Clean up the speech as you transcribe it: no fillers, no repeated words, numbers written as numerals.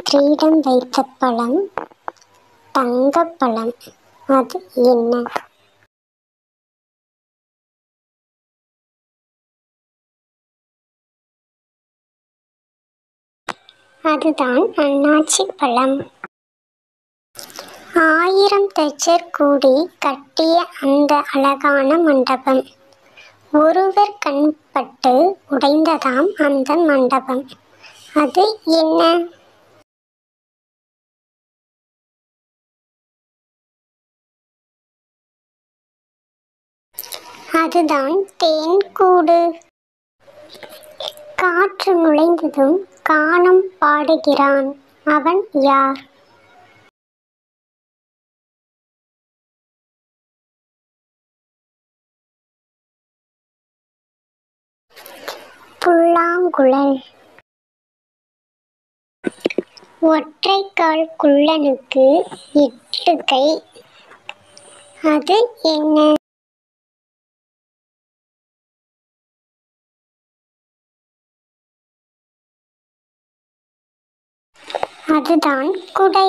கிரீடம் வைத்த பழம் தங்கப்பழம். அது என்ன? அதுதான் அன்னாச்சி பழம். 1000 தச்சர் கூடி கட்டிய அந்த அழகான மண்டபம். ஒருவர் கண்பட்டு உடைந்ததாம் அந்த மண்டபம். அது என்ன? அதுதான் தேன்கூடு. காற்று நுழைந்ததும் கானம் பாடுகிறான். அவன் யார்? புல்லாங்குழல். ஒற்றைக்கால் குள்ளனுக்கு 8 கை. அது என்ன? அதுதான் குடை.